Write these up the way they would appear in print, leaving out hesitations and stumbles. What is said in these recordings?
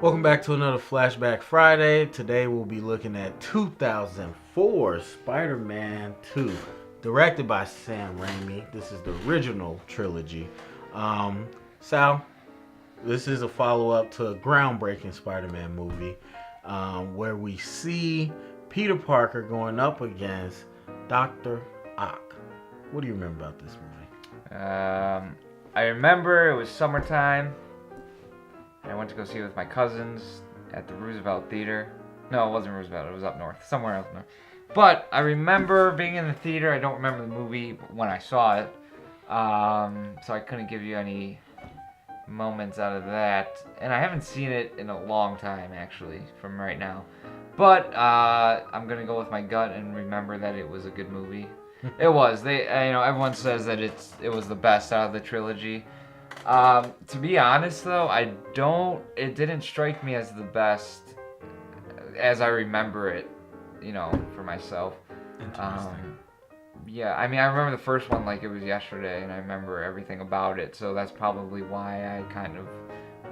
Welcome back to another Flashback Friday. Today we'll be looking at 2004 Spider-Man 2, directed by Sam Raimi. This is the original trilogy. Sal, this is a follow-up to a groundbreaking Spider-Man movie where we see Peter Parker going up against Dr. Ock. What do you remember about this movie? I remember it was summertime. I went to go see it with my cousins at the Roosevelt Theater. No, it wasn't Roosevelt. It was up north, somewhere else north. But I remember being in the theater. I don't remember the movie when I saw it, so I couldn't give you any moments out of that. And I haven't seen it in a long time, actually, from right now. But I'm gonna go with my gut and remember that it was a good movie. It was. Everyone says that it was the best out of the trilogy. To be honest though, it didn't strike me as the best as I remember it, for myself. Interesting. Yeah, I mean, I remember the first one like it was yesterday, and I remember everything about it, so that's probably why I kind of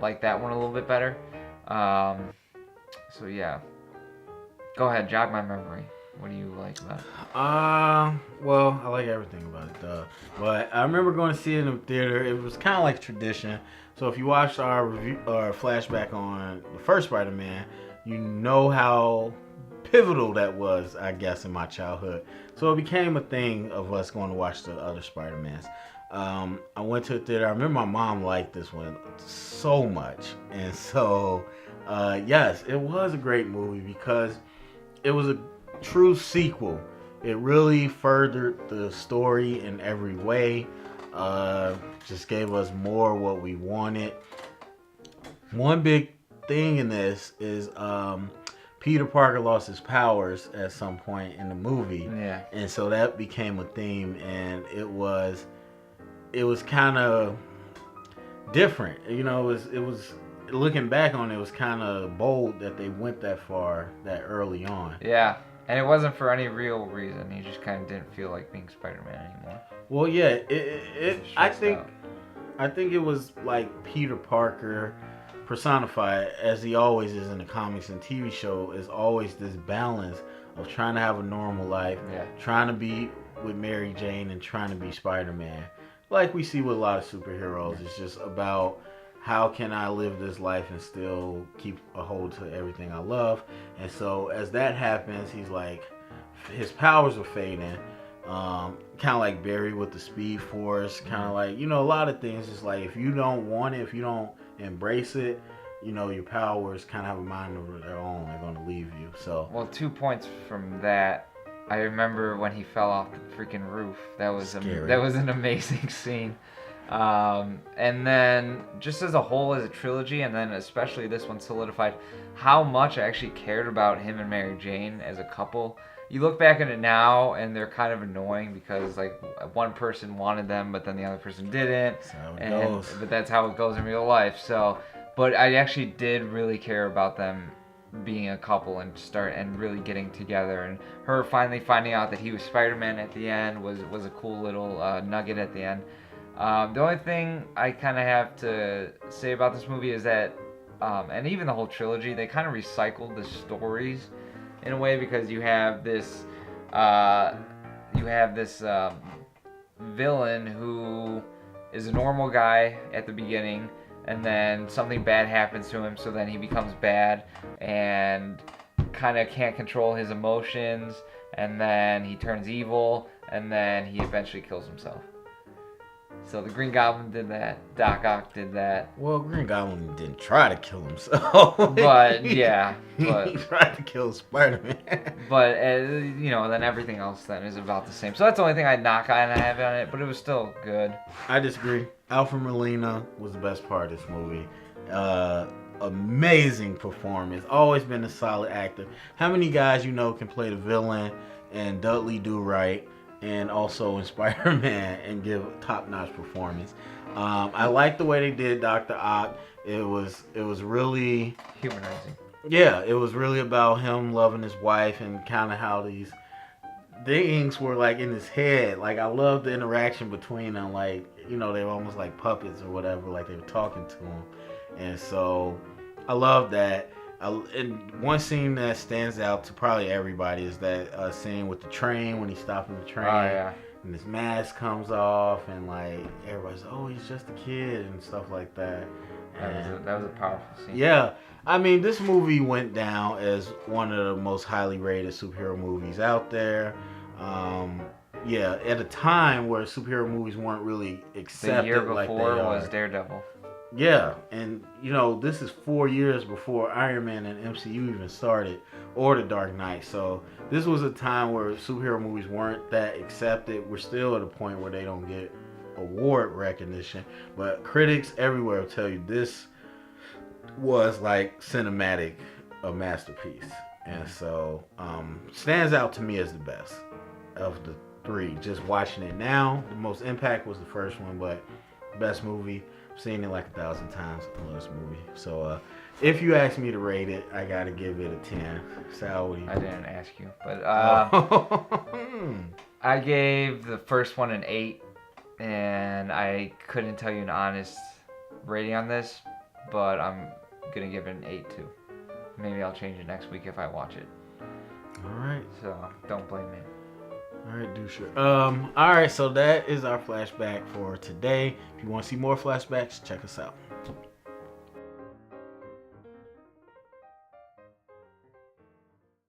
like that one a little bit better. So yeah. Go ahead, jog my memory. What do you like about it? Well, I like everything about it, but I remember going to see it in the theater. It was kind of like tradition. So if you watched our review or flashback on the first Spider-Man, you know how pivotal that was, I guess, in my childhood. So it became a thing of us going to watch the other Spider-Mans. I went to the theater. I remember my mom liked this one so much, and so yes, it was a great movie because it was a true sequel. It really furthered the story in every way. Just gave us more what we wanted. One big thing in this is Peter Parker lost his powers at some point in the movie. Yeah. And so that became a theme, and it was kind of different. It was looking back on it was kind of bold that they went that far that early on. Yeah. And it wasn't for any real reason. He just kind of didn't feel like being Spider-Man anymore. Well, yeah, I think it was like Peter Parker personified, as he always is in the comics and TV show, is always this balance of trying to have a normal life, trying to be with Mary Jane, and trying to be Spider-Man. Like we see with a lot of superheroes, it's just about how can I live this life and still keep a hold to everything I love. And so as that happens, he's like, his powers are fading. Kind of like Barry with the Speed Force. Kind of like, a lot of things. It's like if you don't want it, if you don't embrace it, your powers kind of have a mind of their own. They're going to leave you. So. Well, 2 points from that. I remember when he fell off the freaking roof. That was an amazing scene. And then just as a whole, as a trilogy, and then especially this one solidified how much I actually cared about him and Mary Jane as a couple. You look back at it now and they're kind of annoying because like one person wanted them but then the other person didn't. That's how it goes. But that's how it goes in real life. So, but I actually did really care about them being a couple and really getting together, and her finally finding out that he was Spider-Man at the end was a cool little nugget at the end. The only thing I kind of have to say about this movie is that, and even the whole trilogy, they kind of recycled the stories in a way because you have this villain who is a normal guy at the beginning, and then something bad happens to him, so then he becomes bad and kind of can't control his emotions, and then he turns evil, and then he eventually kills himself. So the Green Goblin did that. Doc Ock did that. Well, Green Goblin didn't try to kill himself. But yeah, he tried to kill Spider-Man. But then everything else then is about the same. So that's the only thing I have on it. But it was still good. I disagree. Alfred Molina was the best part of this movie. Amazing performance. Always been a solid actor. How many guys can play the villain and Dudley Do Right, and also in Spider-Man and give top-notch performance? I like the way they did Dr. Ock. It was really humanizing. Yeah, it was really about him loving his wife and kind of how these things were like in his head. Like I love the interaction between them. Like they were almost like puppets or whatever. Like they were talking to him, and so I love that. And one scene that stands out to probably everybody is that scene with the train when he's stopping the train. Oh yeah. And his mask comes off, and like everybody's, oh, he's just a kid and stuff like that. That was a powerful scene. Yeah, I mean, this movie went down as one of the most highly rated superhero movies out there. Yeah, at a time where superhero movies weren't really accepted The year like they before are. was Daredevil. Yeah, and you know, this is 4 years before Iron Man and MCU even started, or The Dark Knight. So this was a time where superhero movies weren't that accepted. We're still at a point where they don't get award recognition, but critics everywhere will tell you this was like cinematic, a masterpiece, and so stands out to me as the best of the three. Just watching it now, the most impact was the first one, but best movie. I've seen it like 1,000 times. I love this movie. So if you ask me to rate it, I gotta give it a 10. Sal, what do you I didn't ask you, but Oh. I gave the first one an 8, and I couldn't tell you an honest rating on this, but I'm gonna give it an 8 too. Maybe I'll change it next week if I watch it. All right. So don't blame me. All right, do sure. All right, so that is our flashback for today. If you want to see more flashbacks, check us out.